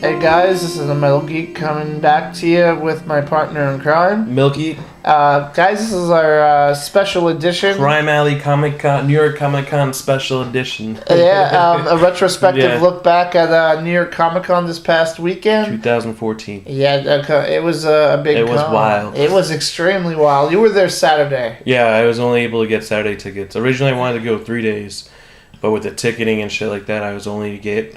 Hey guys, this is the Metal Geek coming back to you with my partner in crime. Milky. Guys, this is our special edition. Crime Alley Comic Con, New York Comic Con special edition. A retrospective look back at New York Comic Con this past weekend. 2014. Yeah, it was a big It was con. wild. It was extremely wild. You were there Saturday. Yeah, I was only able to get Saturday tickets. Originally I wanted to go 3 days, but with the ticketing and shit like that, I was only to get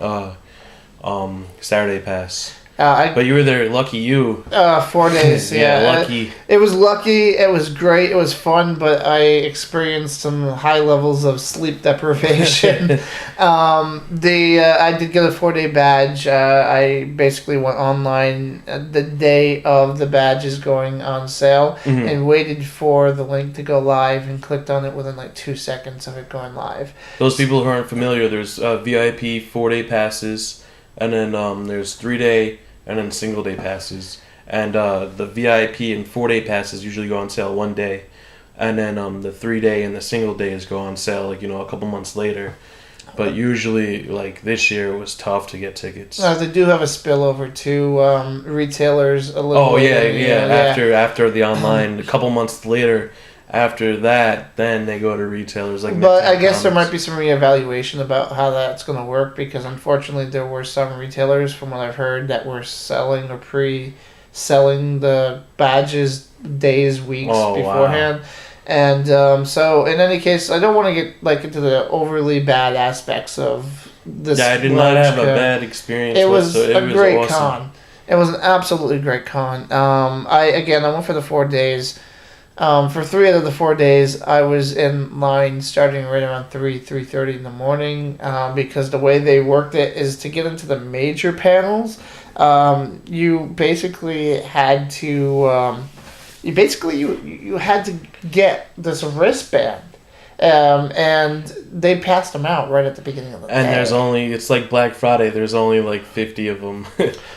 Saturday pass. But you were there, lucky you. 4 days, yeah. Lucky. It was lucky, it was great, it was fun, but I experienced some high levels of sleep deprivation. I did get a 4-day badge. I basically went online the day of the badges going on sale and waited for the link to go live and clicked on it within like 2 seconds of it going live. Those people who aren't familiar, there's VIP 4-day passes, and then there's 3-day and then single-day passes. And the VIP and 4-day passes usually go on sale one day. And then the 3-day and the single days go on sale, like, a couple months later. But usually, like, this year, it was tough to get tickets. They do have a spillover to retailers a little bit. Yeah. After the online, a couple months later, after that, then they go to retailers like. But I guess there might be some reevaluation about how that's going to work, because unfortunately there were some retailers, from what I've heard, that were selling or pre-selling the badges days, weeks beforehand. Wow. And so in any case, I don't want to get like into the overly bad aspects of this. Yeah, I did not have a bad experience. It was a great awesome. con. It was an absolutely great con. I went for the 4 days. For 3 out of the 4 days, I was in line starting right around 3:30 in the morning, because the way they worked it is to get into the major panels, you basically had to you had to get this wristband, and they passed them out right at the beginning of the day. And it's like Black Friday. There's only like 50 of them.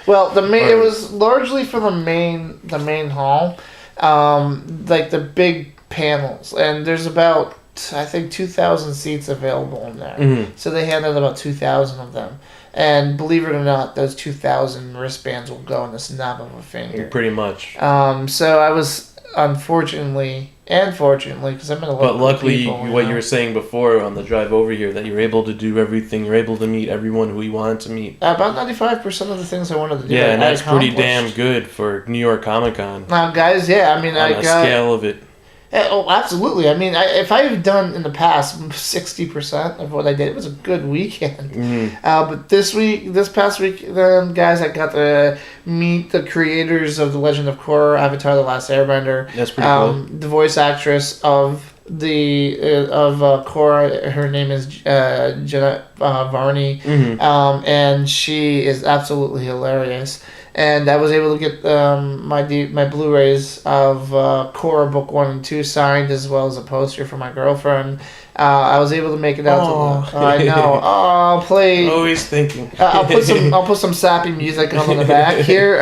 Well, it was largely for the main hall. Like the big panels, and there's about, I think, 2,000 seats available in there. Mm-hmm. So they handed about 2,000 of them, and believe it or not, those 2,000 wristbands will go in the snap of a finger. Pretty much. So I was unfortunately, because I met a lot of people. But luckily, what you were saying before on the drive over here, that you're able to do everything. You're able to meet everyone who you wanted to meet. About 95% of the things I wanted to do. Yeah, and that's pretty damn good for New York Comic Con. Guys, yeah, I mean, on a scale of it. Oh, absolutely. I mean, if I have done in the past 60% of what I did, it was a good weekend. Mm-hmm. But this past week, guys, I got to meet the creators of The Legend of Korra, Avatar: The Last Airbender. That's pretty cool. The voice actress of Korra, her name is Jenna Varney, and she is absolutely hilarious. And I was able to get my Blu-rays of Korra Book 1 and 2 signed, as well as a poster for my girlfriend. I was able to make it out to the... I know. I'll play... Always thinking. I'll put some sappy music on the back here.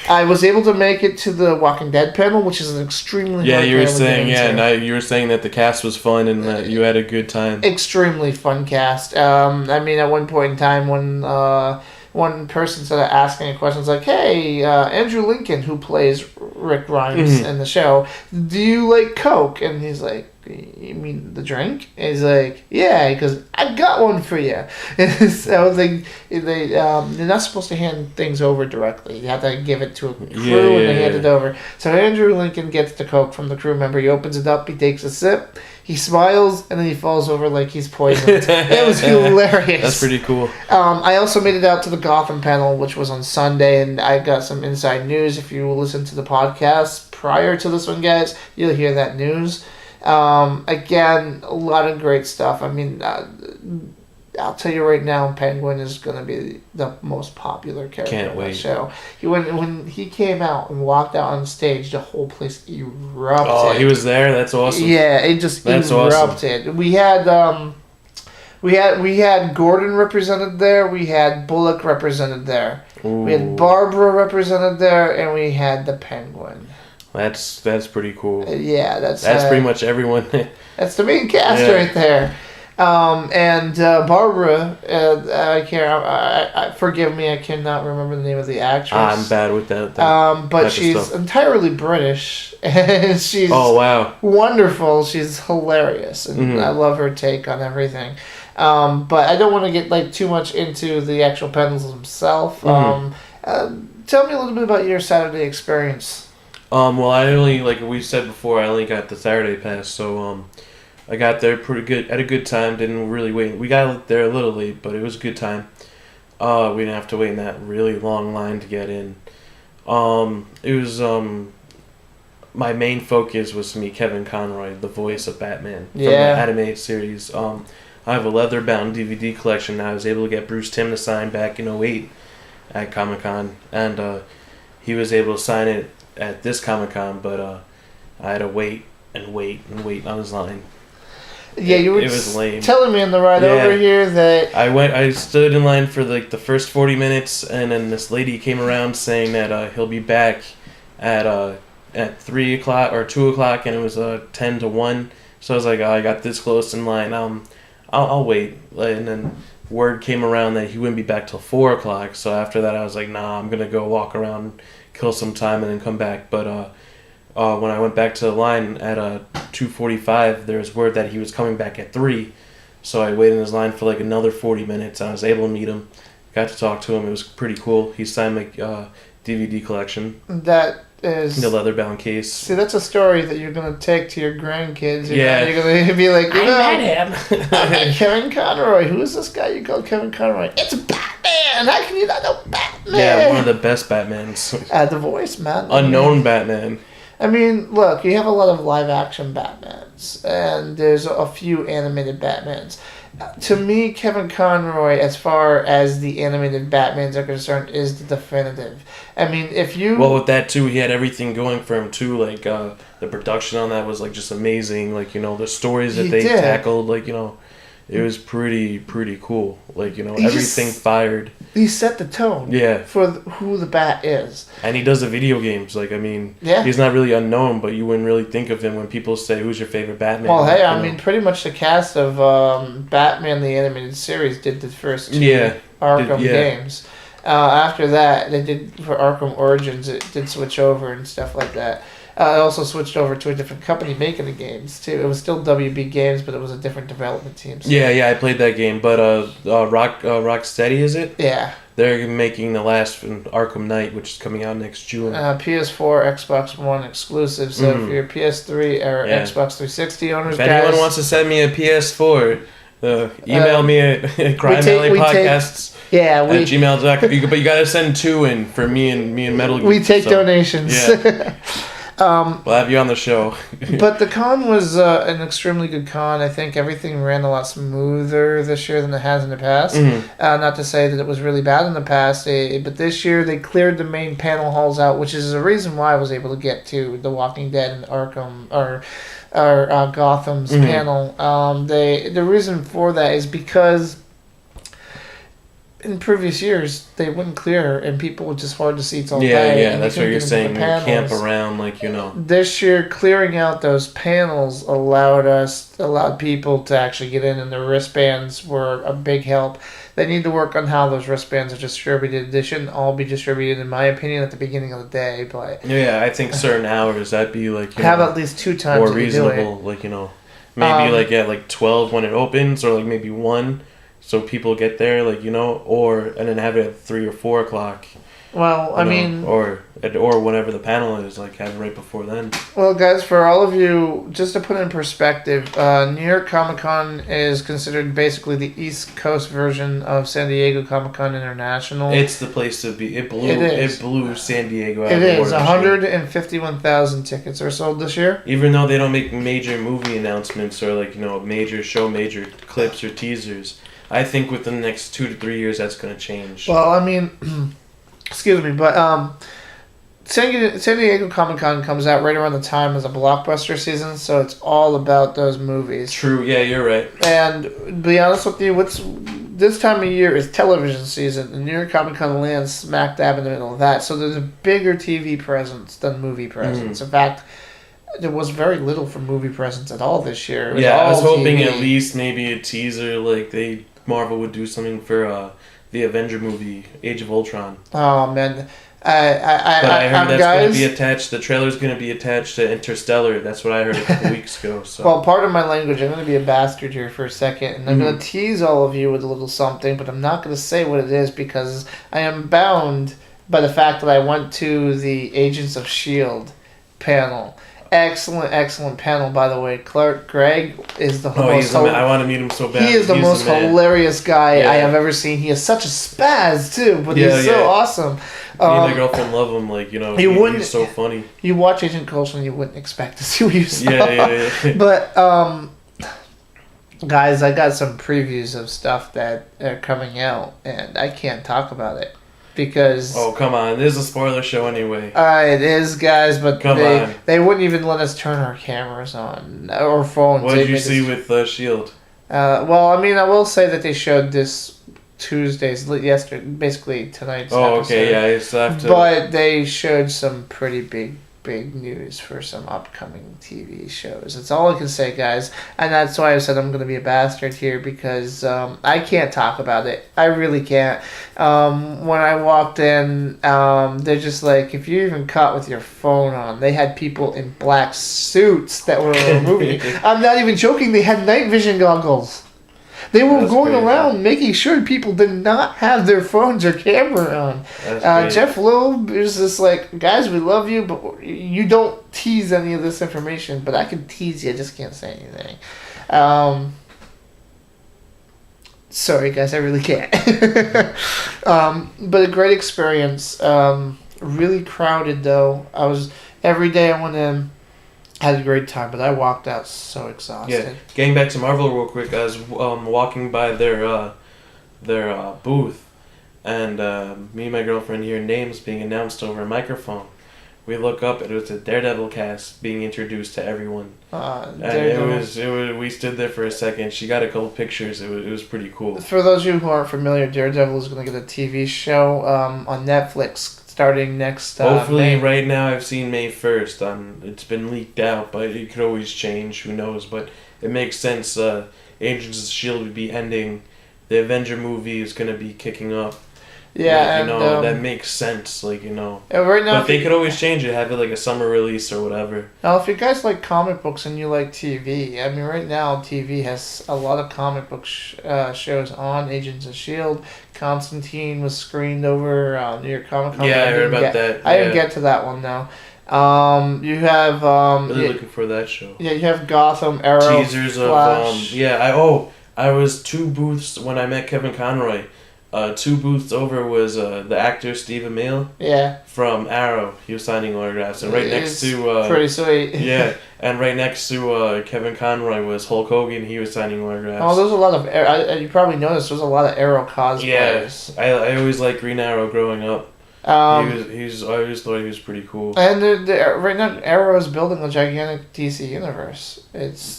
I was able to make it to the Walking Dead panel, which is an extremely hard you were saying, you were saying that the cast was fun and that you had a good time. Extremely fun cast. I mean, at one point in time when... one person started asking questions like, hey, Andrew Lincoln, who plays Rick Grimes in the show, do you like Coke? And he's like, you mean the drink? And he's like, yeah. He goes, I got one for you. And so I was like, they're not supposed to hand things over directly. You have to give it to a crew and they hand it over. So Andrew Lincoln gets the Coke from the crew member. He opens it up. He takes a sip. He smiles, and then he falls over like he's poisoned. It was hilarious. That's pretty cool. I also made it out to the Gotham panel, which was on Sunday, and I got some inside news. If you listen to the podcast prior to this one, guys, you'll hear that news. Again, a lot of great stuff. I mean, I'll tell you right now, Penguin is going to be the most popular character on the show. When he came out and walked out on stage, the whole place erupted. Oh, he was there? That's awesome. Yeah, it just erupted. Awesome. We had Gordon represented there. We had Bullock represented there. Ooh. We had Barbara represented there, and we had the Penguin. That's pretty cool. Yeah, that's pretty much everyone. That's the main cast right there. And Barbara, forgive me, I cannot remember the name of the actress. I'm bad with that. But she's entirely British, and she's wonderful. She's hilarious, and I love her take on everything. But I don't want to get too much into the actual panels themselves. Tell me a little bit about your Saturday experience. Well, I only, like we said before, I only got the Saturday pass, so I got there pretty good, at a good time, didn't really wait. We got there a little late, but it was a good time. We didn't have to wait in that really long line to get in. It was, my main focus was to meet Kevin Conroy, the voice of Batman from the animated series. I have a leather-bound DVD collection that I was able to get Bruce Timm to sign back in 2008 at Comic-Con, and he was able to sign it at this Comic-Con, but I had to wait on his line. Yeah, you were it was lame. Telling me on the ride over here that I stood in line for the first 40 minutes, and then this lady came around saying that he'll be back at 3 o'clock or 2 o'clock, and it was 10 to 1. So I was like, I got this close in line. I'll wait. And then word came around that he wouldn't be back till 4 o'clock. So after that, I was like, nah, I'm gonna go walk around, kill some time, and then come back. But when I went back to the line at 2:45, there was word that he was coming back at 3. So I waited in his line for another 40 minutes. I was able to meet him, got to talk to him. It was pretty cool. He signed my DVD collection. That is the leather-bound case. See, that's a story that you're gonna take to your grandkids. You're gonna be like, I met him. I met Kevin Conroy. Who is this guy you call Kevin Conroy? It's Batman. How can you not know Batman? Yeah, one of the best Batmans. The voice, man. Unknown Batman. I mean, look, you have a lot of live-action Batmans, and there's a few animated Batmans. To me, Kevin Conroy, as far as the animated Batmans are concerned, is the definitive. I mean, if you... Well, with that, too, he had everything going for him, too. The production on that was, just amazing. The stories that they tackled, it was pretty cool. Everything fired. He set the tone for who the Bat is. And he does the video games. He's not really unknown, but you wouldn't really think of him when people say, who's your favorite Batman? Well, hey, I mean, pretty much the cast of Batman, the animated series, did the first two Arkham games. After that, they did, for Arkham Origins, it did switch over and stuff like that. It also switched over to a different company making the games, too. It was still WB Games, but it was a different development team. So. Yeah, I played that game. But Rocksteady, is it? Yeah. They're making the last Arkham Knight, which is coming out next June. PS4, Xbox One exclusive. So if you're PS3 or Xbox 360 owners, if anyone wants to send me a PS4, email me at crimealleypodcasts at gmail.com. But you got to send 2 in for me and Metal Geek. We take donations. Yeah. We'll have you on the show. But the con was an extremely good con. I think everything ran a lot smoother this year than it has in the past. Not to say that it was really bad in the past, but this year they cleared the main panel halls out, which is the reason why I was able to get to The Walking Dead and Arkham or Gotham's panel. The reason for that is because in previous years, they wouldn't clear, and people would just hoard the seats all day. Yeah, that's what you're saying. You camp around, This year, clearing out those panels allowed people to actually get in, and the wristbands were a big help. They need to work on how those wristbands are distributed. They shouldn't all be distributed, in my opinion, at the beginning of the day. But yeah, I think certain hours, that'd be have at least 2 times more reasonable. Maybe at 12 when it opens, or maybe 1. So people get there, and then have it at 3 or 4 o'clock. Well, I mean... Or whenever the panel is, have it right before then. Well, guys, for all of you, just to put it in perspective, New York Comic-Con is considered basically the East Coast version of San Diego Comic-Con International. It's the place to be. It blew San Diego out of the water. It is. 151,000 tickets are sold this year. Even though they don't make major movie announcements or, major clips or teasers... I think within the next 2 to 3 years, that's going to change. Well, I mean, excuse me, but San Diego Comic-Con comes out right around the time as a blockbuster season, so it's all about those movies. True, yeah, you're right. And to be honest with you, this time of year is television season, and New York Comic-Con lands smack dab in the middle of that, so there's a bigger TV presence than movie presence. In fact, there was very little for movie presence at all this year. Yeah, I was hoping TV. at least maybe a teaser, like Marvel would do something for the Avenger movie, Age of Ultron. Oh man, But I heard that's guys, going to be attached. The trailer's going to be attached to Interstellar. That's what I heard a couple weeks ago. So. Well, pardon my language. I'm going to be a bastard here for a second, and I'm going to tease all of you with a little something, but I'm not going to say what it is because I am bound by the fact that I went to the Agents of S.H.I.E.L.D. panel. Excellent panel, by the way. Clark Gregg is the most... I want to meet him so bad. He is the most hilarious guy I have ever seen. He is such a spaz, too, but he's so awesome. Me and my girlfriend love him. Like, he's so funny. You watch Agent Coulson, you wouldn't expect to see what you saw. Yeah. But, guys, I got some previews of stuff that are coming out, and I can't talk about it. Because... Oh, come on. This is a spoiler show anyway. It is, guys, but they wouldn't even let us turn our cameras on or phones. What did you see with S.H.I.E.L.D.? Well, I mean, I will say that they showed this yesterday, basically tonight's episode. Oh, okay, yeah, I still have to... But they showed some pretty big news for some upcoming TV shows. That's all I can say, guys. And that's why I said I'm going to be a bastard here, because I can't talk about it. I really can't. When I walked in, they're just like, if you're even caught with your phone on, they had people in black suits that were moving. I'm not even joking. They had night vision goggles. They were going around making sure people did not have their phones or camera on. Jeff Loeb is just like, guys, we love you, but you don't tease any of this information. But I can tease you, I just can't say anything. Sorry, guys, I really can't. But a great experience. Really crowded, though. Every day I went in. Had a great time, but I walked out so exhausted. Yeah, getting back to Marvel real quick, I was walking by their booth, and me and my girlfriend hear names being announced over a microphone. We look up, and it was a Daredevil cast being introduced to everyone. And it was. We stood there for a second. She got a couple pictures. It was pretty cool. For those of you who aren't familiar, Daredevil is going to get a TV show on Netflix. Starting next Hopefully May. Right now I've seen May 1st. It's been leaked out, but it could always change. Who knows? But it makes sense. Agents of S.H.I.E.L.D. would be ending. The Avenger movie is going to be kicking up. Yeah, that makes sense. Right now, but they could always change it. Have it like a summer release or whatever. Now, if you guys like comic books and you like TV, I mean, right now TV has a lot of comic book shows on Agents of S.H.I.E.L.D. Constantine was screened over New York Comic Con. Yeah, I heard about that. I didn't get to that one though. You have really looking for that show. Yeah, you have Gotham, Arrow, teasers Flash. I was 2 booths when I met Kevin Conroy. 2 booths over was the actor Steve Amell. Yeah. From Arrow. He was signing autographs, and right next to pretty sweet. Yeah, and right next to Kevin Conroy was Hulk Hogan. He was signing autographs. Oh, there's a lot of you probably noticed there's a lot of Arrow cosplayers. Yeah, I always liked Green Arrow growing up. I always thought he was pretty cool. And right now, Arrow is building a gigantic DC universe.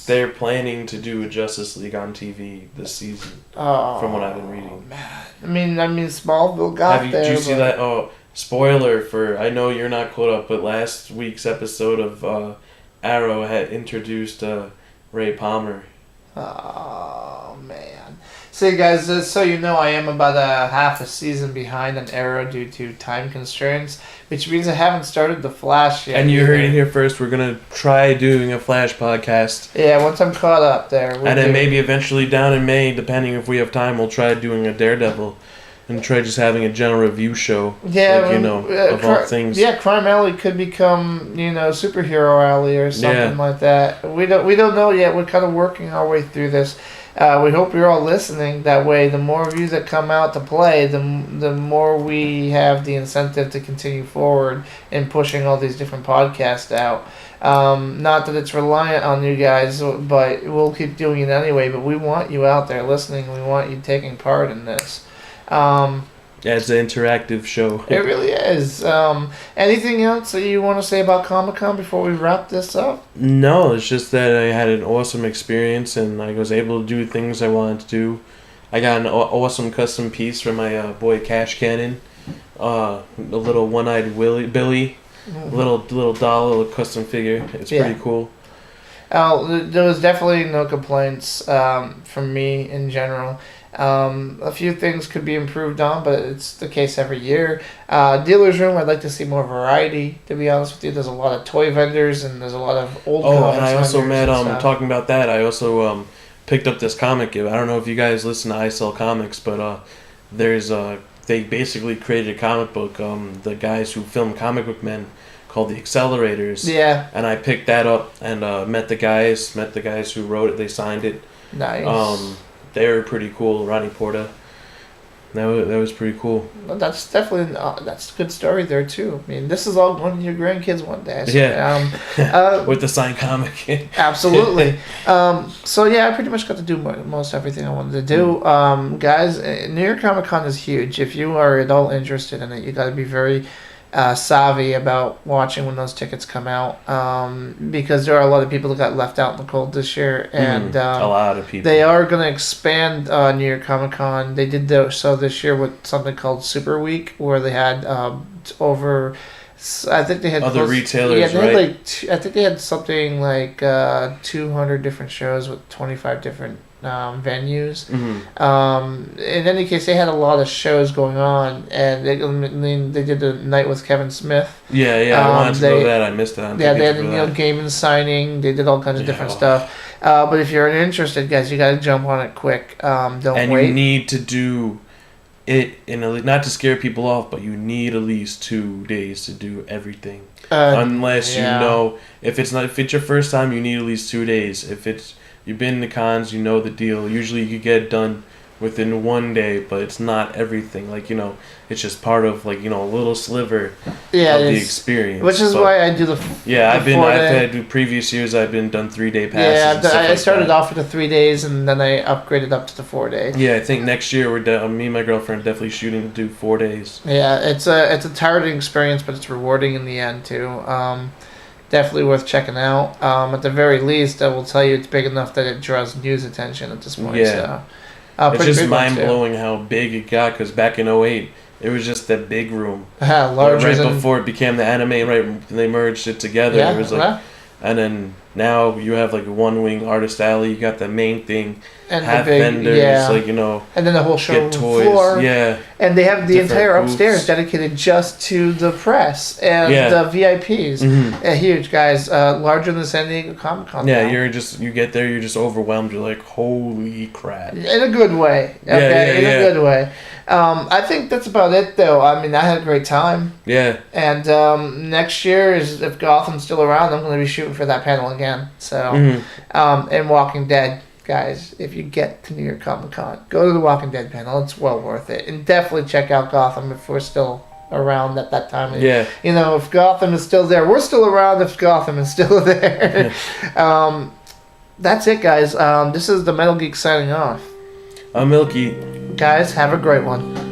They're planning to do a Justice League on TV this season. From what I've been reading. Man. I mean, Smallville got there. Did you see that? Oh, spoiler for, I know you're not caught up, but last week's episode of Arrow had introduced Ray Palmer. Oh, man. See, guys, just so you know, I am about a half a season behind on Arrow due to time constraints, which means I haven't started The Flash yet. And you heard it here first. We're going to try doing a Flash podcast. Yeah, once I'm caught up there. And then maybe eventually down in May, depending if we have time, we'll try doing a Daredevil. And try just having a general review show. Yeah, of all things. Yeah, Crime Alley could become, Superhero Alley or something like that. We don't know yet. We're kind of working our way through this. We hope you're all listening. That way, the more reviews that come out to play, the more we have the incentive to continue forward in pushing all these different podcasts out. Not that it's reliant on you guys, but we'll keep doing it anyway. But we want you out there listening. We want you taking part in this. It's an interactive show. It really is. Anything else that you want to say about Comic-Con before we wrap this up? No, it's just that I had an awesome experience and I was able to do things I wanted to do. I got an awesome custom piece from my boy Cash Cannon. A little one-eyed Billy. little doll, little custom figure. It's pretty cool. There was definitely no complaints from me in general. A few things could be improved on, but it's the case every year. Dealer's room, I'd like to see more variety, to be honest with you. There's a lot of toy vendors, and there's a lot of old comics. Oh, and I also met, talking about that, I also picked up this comic. I don't know if you guys listen to I Sell Comics, but there's they basically created a comic book, the guys who filmed Comic Book Men, called The Accelerators. Yeah. And I picked that up and met the guys who wrote it. They signed it. Nice. They were pretty cool. Ronnie Porta. That was pretty cool. Well, that's definitely that's a good story there too. I mean, this is all going to your grandkids one day. So, yeah. With the signed comic. Absolutely. So yeah, I pretty much got to do most everything I wanted to do. Guys, New York Comic Con is huge. If you are at all interested in it, you got to be very savvy about watching when those tickets come out, because there are a lot of people that got left out in the cold this year, and a lot of people. They are going to expand New York Comic Con. They did so this year with something called Super Week, where they had over. I think they had other retailers. Yeah, they right? had I think they had something like 200 different shows with 25 different venues. In any case, they had a lot of shows going on, and they did the night with Kevin Smith. Yeah, I wanted to know that. I missed that. They had Neil Gaiman signing. They did all kinds of different stuff. But if you're interested, guys, you got to jump on it quick. Don't wait. You need to do it not to scare people off, but you need at least 2 days to do everything. Unless you know if it's your first time, you need at least 2 days. If you've been to cons, you know the deal. Usually you get it done within 1 day, but it's not everything. It's just part of a little sliver of the experience. Which is why I do the I've had previous years I've been done 3-day passes. Yeah, I started off with the 3 days, and then I upgraded up to the 4 day. Yeah, I think next year me and my girlfriend are definitely shooting to do 4 days. Yeah, it's a tiring experience, but it's rewarding in the end too. Definitely worth checking out. At the very least, I will tell you it's big enough that it draws news attention at this point. Yeah. So, it's just mind-blowing how big it got, because back in 2008, it was just that big room. Larger before it became the anime, right when they merged it together. Yeah, it was and then now you have a one-wing artist alley. You got the main thing, and half the big, vendors, and then the whole showroom floor. Yeah, and they have the entire booths upstairs dedicated just to the press and the VIPs. Huge, guys, larger than the San Diego Comic Con. Yeah, you get there, you're just overwhelmed. You're like, holy crap! In a good way. Okay, in a good way. I think that's about it, though. I mean, I had a great time. Yeah. And next year, if Gotham's still around, I'm going to be shooting for that panel again. So, and Walking Dead, guys, if you get to New York Comic Con, go to the Walking Dead panel. It's well worth it. And definitely check out Gotham if we're still around at that time. Yeah. If Gotham is still there, we're still around if Gotham is still there. That's it, guys. This is the Metal Geek signing off. I'm Milky. Guys, have a great one.